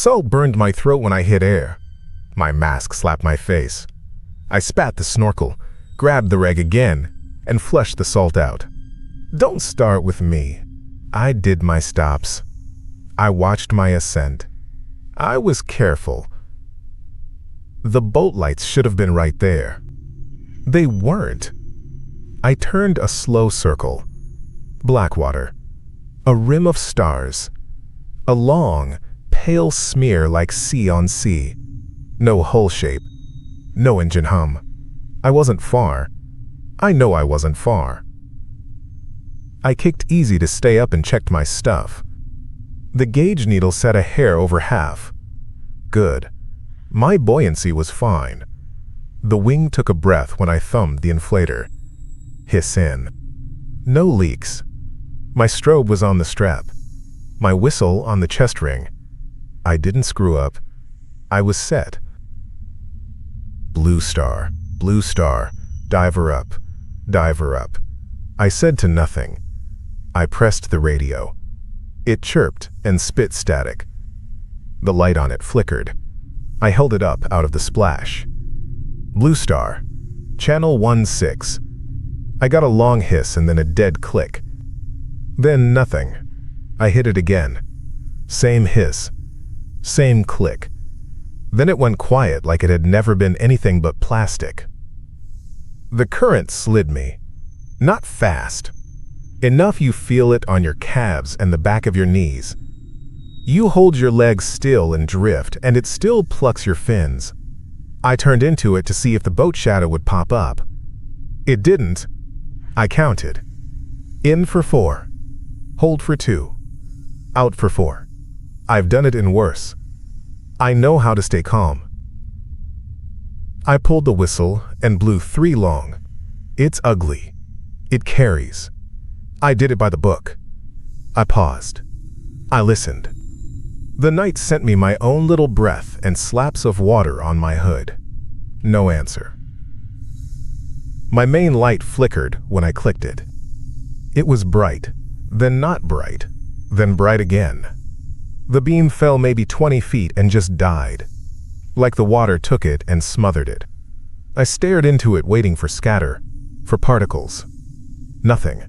Salt burned my throat when I hit air. My mask slapped my face. I spat the snorkel, grabbed the rag again, and flushed the salt out. Don't start with me. I did my stops. I watched my ascent. I was careful. The boat lights should have been right there. They weren't. I turned a slow circle. Blackwater. A rim of stars. A long, pale smear like sea on sea. No hull shape. No engine hum. I wasn't far. I know I wasn't far. I kicked easy to stay up and checked my stuff. The gauge needle said a hair over half. Good. My buoyancy was fine. The wing took a breath when I thumbed the inflator. Hiss in. No leaks. My strobe was on the strap. My whistle on the chest ring. I didn't screw up. I was set. Blue star, diver up, diver up. I said to nothing. I pressed the radio. It chirped and spit static. The light on it flickered. I held it up out of the splash. Blue star, channel 16. I got a long hiss and then a dead click. Then nothing. I hit it again. Same hiss. Same click. Then it went quiet like it had never been anything but plastic. The current slid me. Not fast. Enough you feel it on your calves and the back of your knees. You hold your legs still and drift, and it still plucks your fins. I turned into it to see if the boat shadow would pop up. It didn't. I counted. In for 4. Hold for 2. Out for 4. I've done it in worse. I know how to stay calm. I pulled the whistle and blew 3 long. It's ugly. It carries. I did it by the book. I paused. I listened. The night sent me my own little breath and slaps of water on my hood. No answer. My main light flickered when I clicked it. It was bright, then not bright, then bright again. The beam fell maybe 20 feet and just died, like the water took it and smothered it. I stared into it waiting for scatter, for particles. Nothing.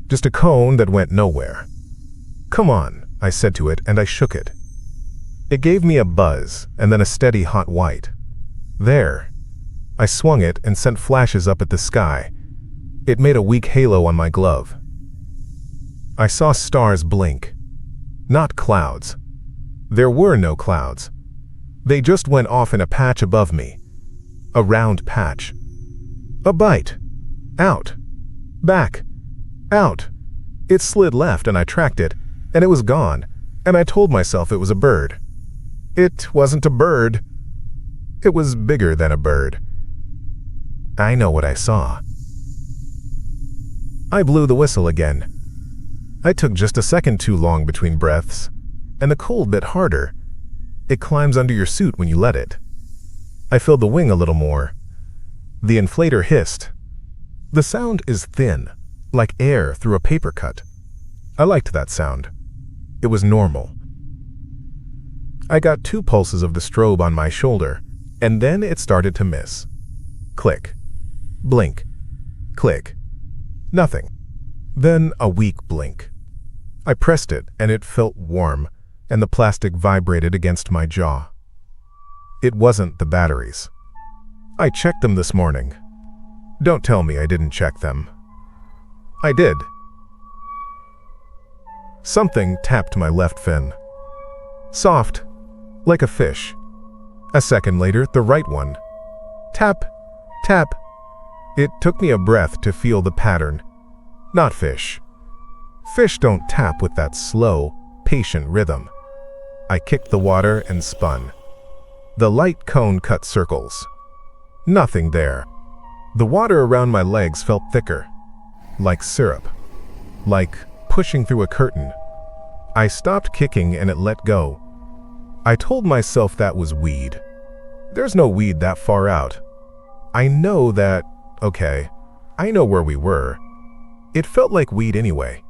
Just a cone that went nowhere. Come on, I said to it, and I shook it. It gave me a buzz and then a steady hot white. There. I swung it and sent flashes up at the sky. It made a weak halo on my glove. I saw stars blink. Not clouds. There were no clouds. They just went off in a patch above me. A round patch. A bite. Out. Back. Out. It slid left and I tracked it, and it was gone, and I told myself it was a bird. It wasn't a bird. It was bigger than a bird. I know what I saw. I blew the whistle again. I took just a second too long between breaths, and the cold bit harder. It climbs under your suit when you let it. I filled the wing a little more. The inflator hissed. The sound is thin, like air through a paper cut. I liked that sound. It was normal. I got 2 pulses of the strobe on my shoulder, and then it started to miss. Click. Blink. Click. Nothing. Then a weak blink. I pressed it, and it felt warm, and the plastic vibrated against my jaw. It wasn't the batteries. I checked them this morning. Don't tell me I didn't check them. I did. Something tapped my left fin. Soft, like a fish. A second later, the right one. Tap, tap. It took me a breath to feel the pattern. Not fish. Fish don't tap with that slow, patient rhythm. I kicked the water and spun. The light cone cut circles. Nothing there. The water around my legs felt thicker, like syrup, like pushing through a curtain. I stopped kicking and it let go. I told myself that was weed. There's no weed that far out. I know that, okay, I know where we were. It felt like weed anyway.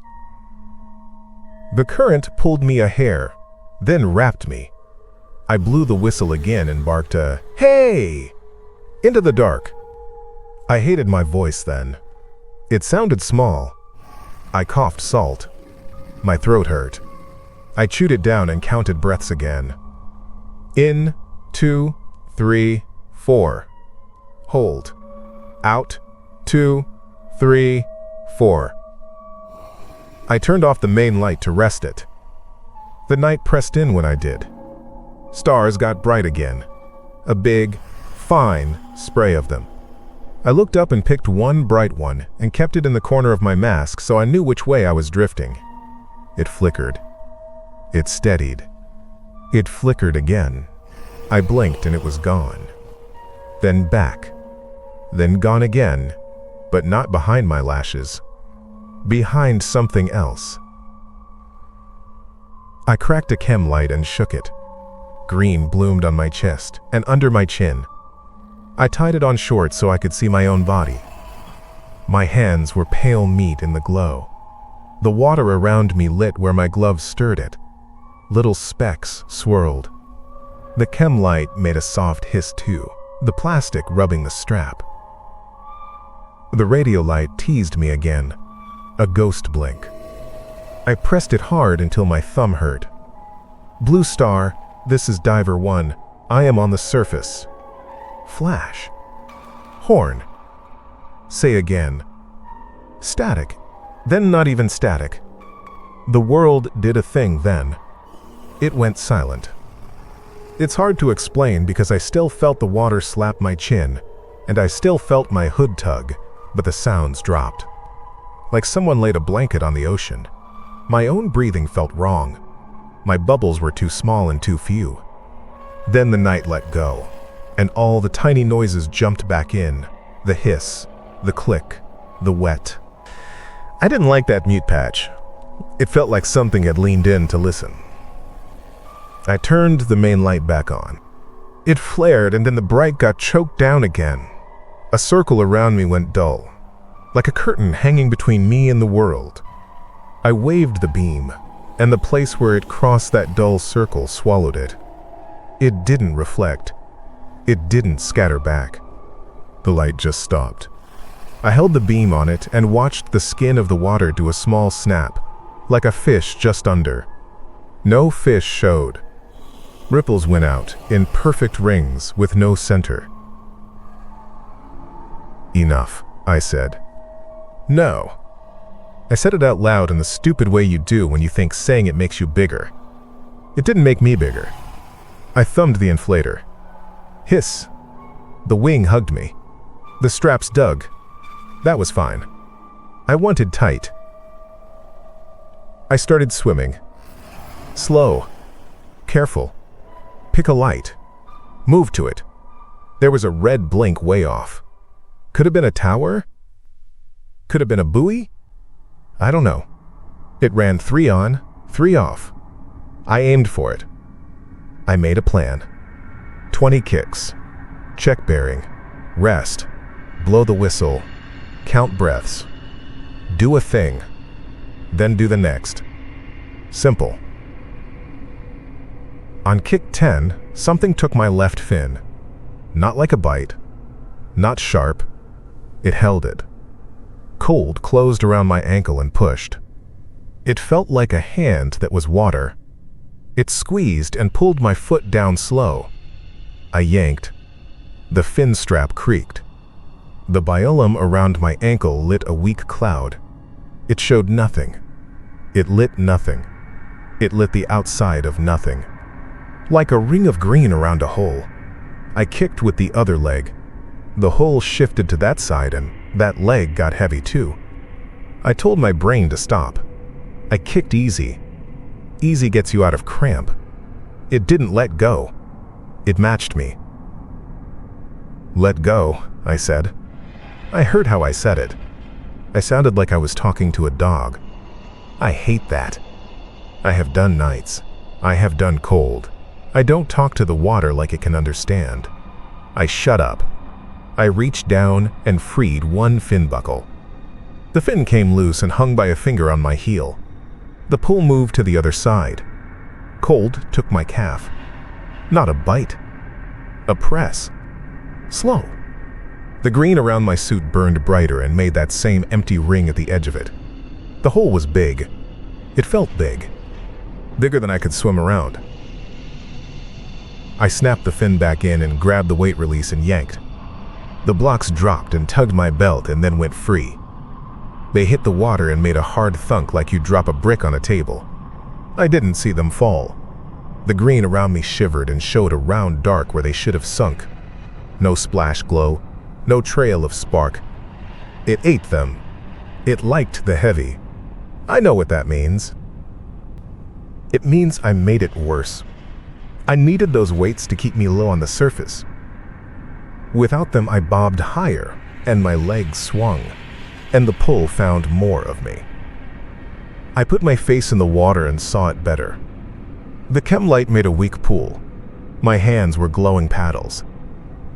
The current pulled me a hair, then wrapped me. I blew the whistle again and barked a, "Hey!" into the dark. I hated my voice then. It sounded small. I coughed salt. My throat hurt. I chewed it down and counted breaths again. In, 2, 3, 4. Hold. Out, 2, 3, 4. I turned off the main light to rest it. The night pressed in when I did. Stars got bright again. A big, fine spray of them. I looked up and picked one bright one and kept it in the corner of my mask so I knew which way I was drifting. It flickered. It steadied. It flickered again. I blinked and it was gone. Then back. Then gone again, but not behind my lashes. Behind something else. I cracked a chem light and shook it. Green bloomed on my chest and under my chin. I tied it on short so I could see my own body. My hands were pale meat in the glow. The water around me lit where my gloves stirred it. Little specks swirled. The chem light made a soft hiss too, the plastic rubbing the strap. The radio light teased me again, a ghost blink. I pressed it hard until my thumb hurt. Blue star, this is Diver 1. I am on the surface. Flash. Horn. Say again. Static. Then not even static. The world did a thing then. It went silent. It's hard to explain because I still felt the water slap my chin, and I still felt my hood tug, but the sounds dropped. Like someone laid a blanket on the ocean. My own breathing felt wrong. My bubbles were too small and too few. Then the night let go, and all the tiny noises jumped back in. The hiss, the click, the wet. I didn't like that mute patch. It felt like something had leaned in to listen. I turned the main light back on. It flared and then the bright got choked down again. A circle around me went dull, like a curtain hanging between me and the world. I waved the beam, and the place where it crossed that dull circle swallowed it. It didn't reflect. It didn't scatter back. The light just stopped. I held the beam on it and watched the skin of the water do a small snap, like a fish just under. No fish showed. Ripples went out in perfect rings with no center. Enough, I said. No. I said it out loud in the stupid way you do when you think saying it makes you bigger. It didn't make me bigger. I thumbed the inflator. Hiss. The wing hugged me. The straps dug. That was fine. I wanted tight. I started swimming. Slow. Careful. Pick a light. Move to it. There was a red blink way off. Could have been a tower? Could have been a buoy? I don't know. It ran 3 on, 3 off. I aimed for it. I made a plan. 20 kicks. Check bearing. Rest. Blow the whistle. Count breaths. Do a thing. Then do the next. Simple. On kick 10, something took my left fin. Not like a bite. Not sharp. It held it. Cold closed around my ankle and pushed. It felt like a hand that was water. It squeezed and pulled my foot down slow. I yanked. The fin strap creaked. The biolum around my ankle lit a weak cloud. It showed nothing. It lit nothing. It lit the outside of nothing. Like a ring of green around a hole. I kicked with the other leg. The hole shifted to that side and that leg got heavy too. I told my brain to stop. I kicked easy. Easy gets you out of cramp. It didn't let go. It matched me. Let go, I said. I heard how I said it. I sounded like I was talking to a dog. I hate that. I have done nights. I have done cold. I don't talk to the water like it can understand. I shut up. I reached down and freed one fin buckle. The fin came loose and hung by a finger on my heel. The pull moved to the other side. Cold took my calf. Not a bite. A press. Slow. The green around my suit burned brighter and made that same empty ring at the edge of it. The hole was big. It felt big. Bigger than I could swim around. I snapped the fin back in and grabbed the weight release and yanked. The blocks dropped and tugged my belt and then went free. They hit the water and made a hard thunk like you drop a brick on a table. I didn't see them fall. The green around me shivered and showed a round dark where they should have sunk. No splash glow, no trail of spark. It ate them. It liked the heavy. I know what that means. It means I made it worse. I needed those weights to keep me low on the surface. Without them, I bobbed higher, and my legs swung, and the pull found more of me. I put my face in the water and saw it better. The chem light made a weak pool. My hands were glowing paddles.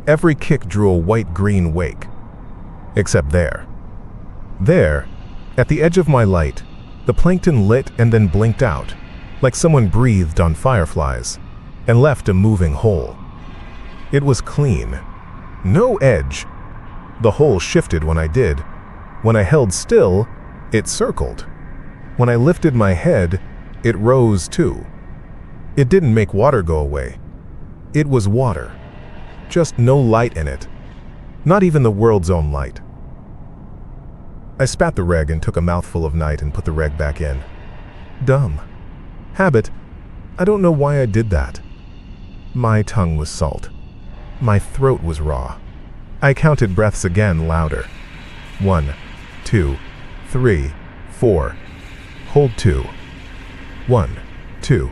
Every kick drew a white-green wake. Except there. There, at the edge of my light, the plankton lit and then blinked out, like someone breathed on fireflies, and left a moving hole. It was clean. No edge. The hole shifted when I did. When I held still, it circled. When I lifted my head, it rose too. It didn't make water go away. It was water. Just no light in it. Not even the world's own light. I spat the reg and took a mouthful of night and put the reg back in. Dumb. Habit. I don't know why I did that. My tongue was salt. My throat was raw. I counted breaths again, louder. 1, 2, 3, 4. Hold 2. 1, 2,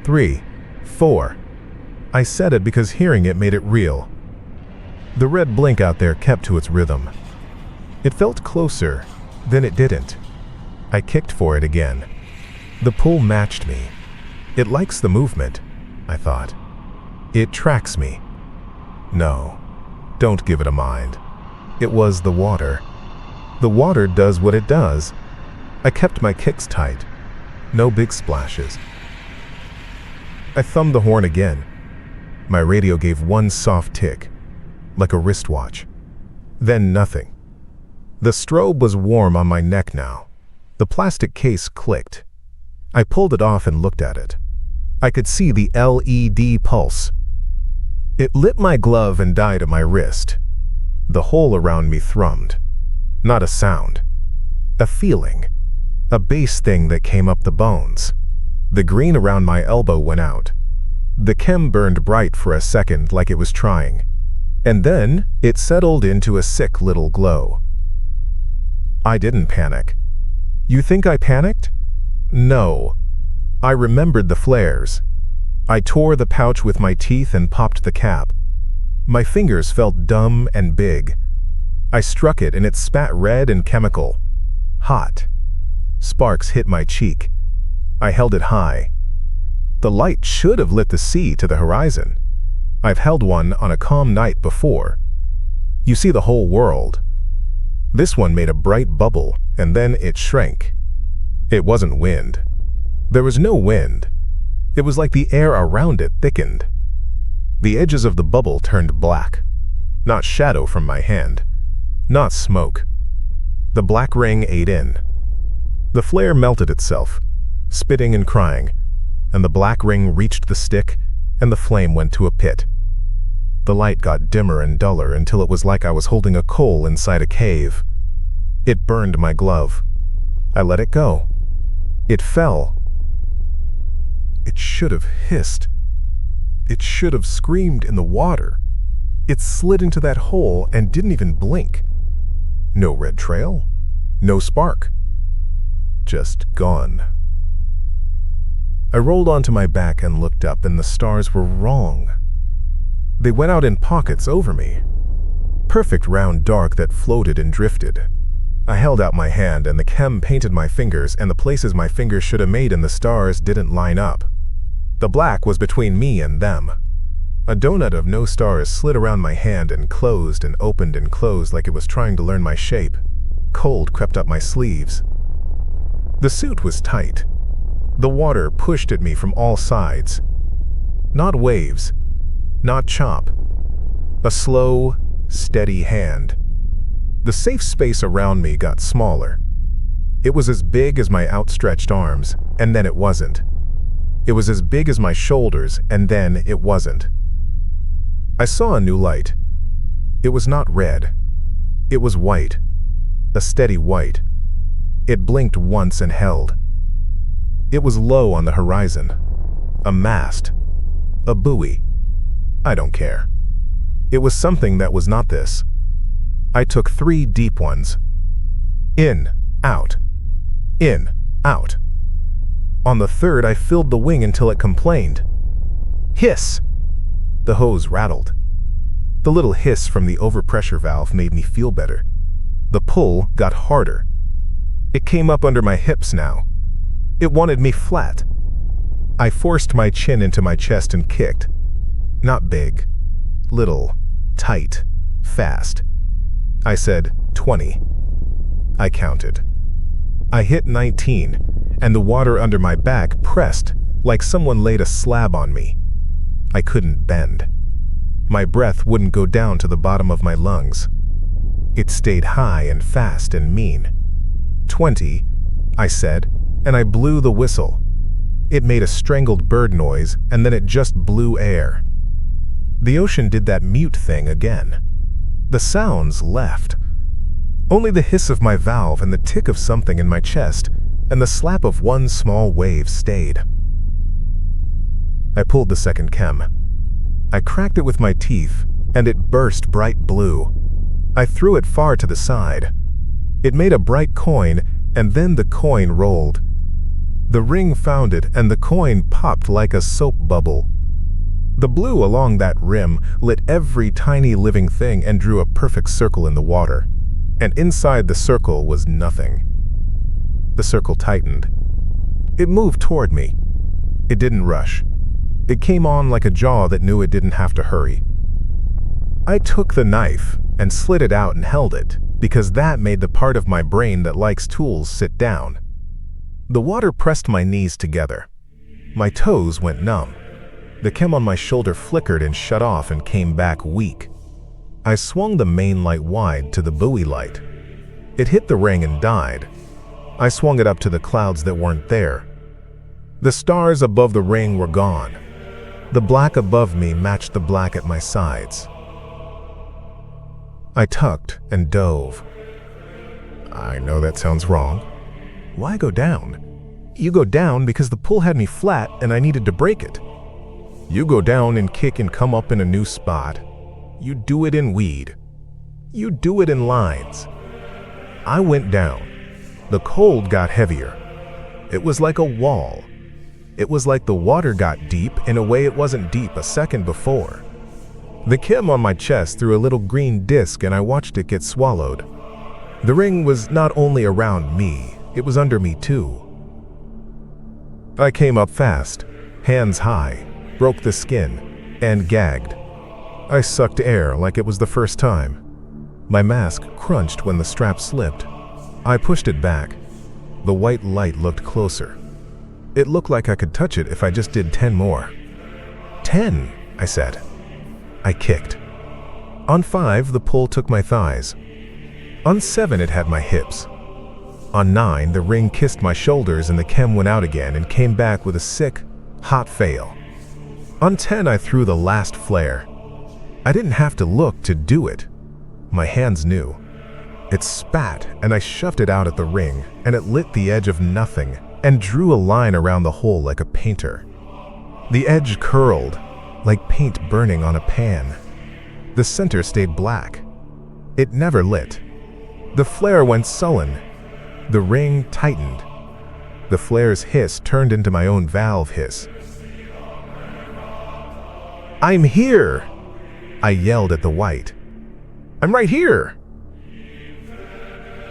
3, 4. I said it because hearing it made it real. The red blink out there kept to its rhythm. It felt closer, then it didn't. I kicked for it again. The pull matched me. It likes the movement, I thought. It tracks me. No, don't give it a mind. It was the water. The water does what it does. I kept my kicks tight. No big splashes. I thumbed the horn again. My radio gave one soft tick, like a wristwatch. Then nothing. The strobe was warm on my neck now. The plastic case clicked. I pulled it off and looked at it. I could see the LED pulse. It lit my glove and died at my wrist. The hole around me thrummed. Not a sound. A feeling. A bass thing that came up the bones. The green around my elbow went out. The chem burned bright for a second like it was trying. And then it settled into a sick little glow. I didn't panic. You think I panicked? No. I remembered the flares. I tore the pouch with my teeth and popped the cap. My fingers felt dumb and big. I struck it and it spat red and chemical. Hot. Sparks hit my cheek. I held it high. The light should have lit the sea to the horizon. I've held one on a calm night before. You see the whole world. This one made a bright bubble, and then it shrank. It wasn't wind. There was no wind. It was like the air around it thickened. The edges of the bubble turned black. Not shadow from my hand. Not smoke. The black ring ate in. The flare melted itself, spitting and crying, and the black ring reached the stick, and the flame went to a pit. The light got dimmer and duller until it was like I was holding a coal inside a cave. It burned my glove. I let it go. It fell. It should have hissed. It should have screamed in the water. It slid into that hole and didn't even blink. No red trail. No spark. Just gone. I rolled onto my back and looked up, and the stars were wrong. They went out in pockets over me. Perfect round dark that floated and drifted. I held out my hand and the chem painted my fingers, and the places my fingers should have made in the stars didn't line up. The black was between me and them. A donut of no stars slid around my hand and opened and closed like it was trying to learn my shape. Cold crept up my sleeves. The suit was tight. The water pushed at me from all sides. Not waves, not chop. A slow, steady hand. The safe space around me got smaller. It was as big as my outstretched arms, and then it wasn't. It was as big as my shoulders, and then it wasn't. I saw a new light. It was not red. It was white. A steady white. It blinked once and held. It was low on the horizon. A mast. A buoy. I don't care. It was something that was not this. I took 3 deep ones. In, out. In, out. On the third, I filled the wing until it complained. Hiss! The hose rattled. The little hiss from the overpressure valve made me feel better. The pull got harder. It came up under my hips now. It wanted me flat. I forced my chin into my chest and kicked. Not big. Little. Tight. Fast. I said 20. I counted. I hit 19, and the water under my back pressed like someone laid a slab on me. I couldn't bend. My breath wouldn't go down to the bottom of my lungs. It stayed high and fast and mean. 20, I said, and I blew the whistle. It made a strangled bird noise, and then it just blew air. The ocean did that mute thing again. The sounds left. Only the hiss of my valve and the tick of something in my chest and the slap of one small wave stayed. I pulled the second chem. I cracked it with my teeth, and it burst bright blue. I threw it far to the side. It made a bright coin, and then the coin rolled. The ring found it, and the coin popped like a soap bubble. The blue along that rim lit every tiny living thing and drew a perfect circle in the water. And inside the circle was nothing. The circle tightened. It moved toward me. It didn't rush. It came on like a jaw that knew it didn't have to hurry. I took the knife and slid it out and held it, because that made the part of my brain that likes tools sit down. The water pressed my knees together. My toes went numb. The chem on my shoulder flickered and shut off and came back weak. I swung the main light wide to the buoy light. It hit the ring and died. I swung it up to the clouds that weren't there. The stars above the ring were gone. The black above me matched the black at my sides. I tucked and dove. I know that sounds wrong. Why go down? You go down because the pull had me flat and I needed to break it. You go down and kick and come up in a new spot. You do it in weed. You do it in lines. I went down. The cold got heavier. It was like a wall. It was like the water got deep in a way it wasn't deep a second before. The chem on my chest threw a little green disc and I watched it get swallowed. The ring was not only around me, it was under me too. I came up fast, hands high, broke the skin, and gagged. I sucked air like it was the first time. My mask crunched when the strap slipped. I pushed it back. The white light looked closer. It looked like I could touch it if I just did 10 more. 10, I said. I kicked. On 5, the pull took my thighs. On 7, it had my hips. On 9, the ring kissed my shoulders and the chem went out again and came back with a sick, hot fail. On 10, I threw the last flare. I didn't have to look to do it. My hands knew. It spat and I shoved it out at the ring and it lit the edge of nothing and drew a line around the hole like a painter. The edge curled, like paint burning on a pan. The center stayed black. It never lit. The flare went sullen. The ring tightened. The flare's hiss turned into my own valve hiss. "I'm here!" I yelled at the white. "I'm right here!"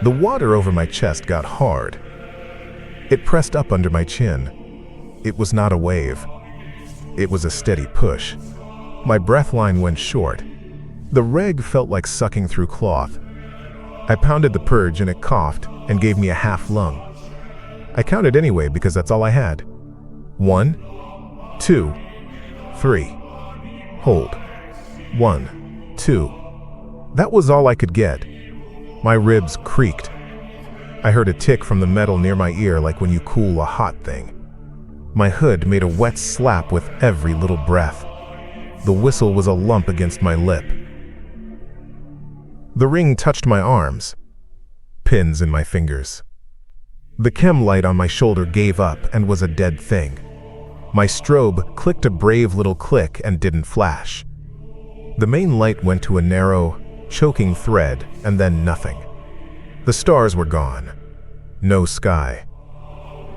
The water over my chest got hard. It pressed up under my chin. It was not a wave. It was a steady push. My breath line went short. The reg felt like sucking through cloth. I pounded the purge and it coughed and gave me a half lung. I counted anyway because that's all I had. 1, 2, 3, Hold. 1, 2. That was all I could get. My ribs creaked. I heard a tick from the metal near my ear like when you cool a hot thing. My hood made a wet slap with every little breath. The whistle was a lump against my lip. The ring touched my arms. Pins in my fingers. The chem light on my shoulder gave up and was a dead thing. My strobe clicked a brave little click and didn't flash. The main light went to a narrow, choking thread and then nothing. The stars were gone. No sky.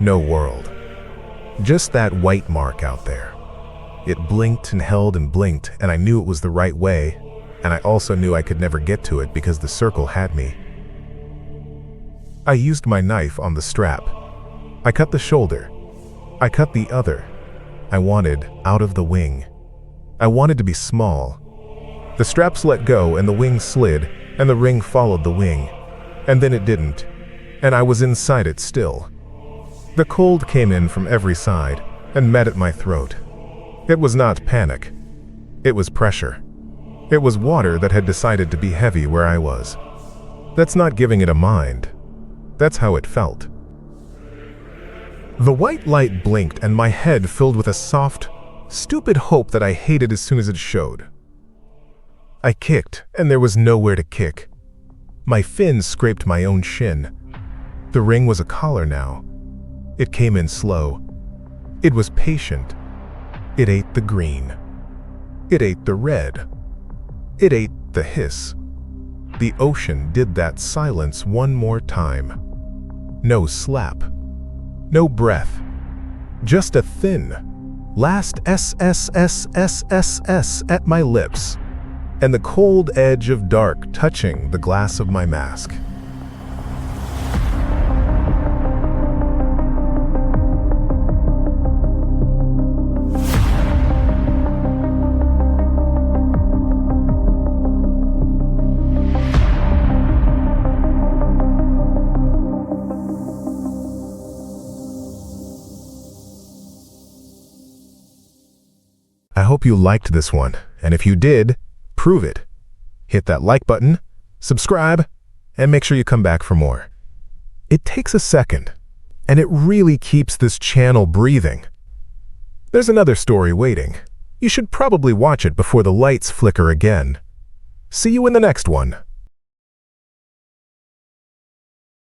No world. Just that white mark out there. It blinked and held and blinked, and I knew it was the right way, and I also knew I could never get to it because the circle had me. I used my knife on the strap. I cut the shoulder. I cut the other. I wanted out of the wing. I wanted to be small. The straps let go and the wing slid, and the ring followed the wing. And then it didn't, and I was inside it still. The cold came in from every side and met at my throat. It was not panic. It was pressure. It was water that had decided to be heavy where I was. That's not giving it a mind. That's how it felt. The white light blinked and my head filled with a soft, stupid hope that I hated as soon as it showed. I kicked, and there was nowhere to kick. My fins scraped my own shin. The ring was a collar now. It came in slow. It was patient. It ate the green. It ate the red. It ate the hiss. The ocean did that silence one more time. No slap. No breath. Just a thin, last SSSSSS at my lips, and the cold edge of dark touching the glass of my mask. I hope you liked this one, and if you did, prove it. Hit that like button, subscribe, and make sure you come back for more. It takes a second, and it really keeps this channel breathing. There's another story waiting. You should probably watch it before the lights flicker again. See you in the next one.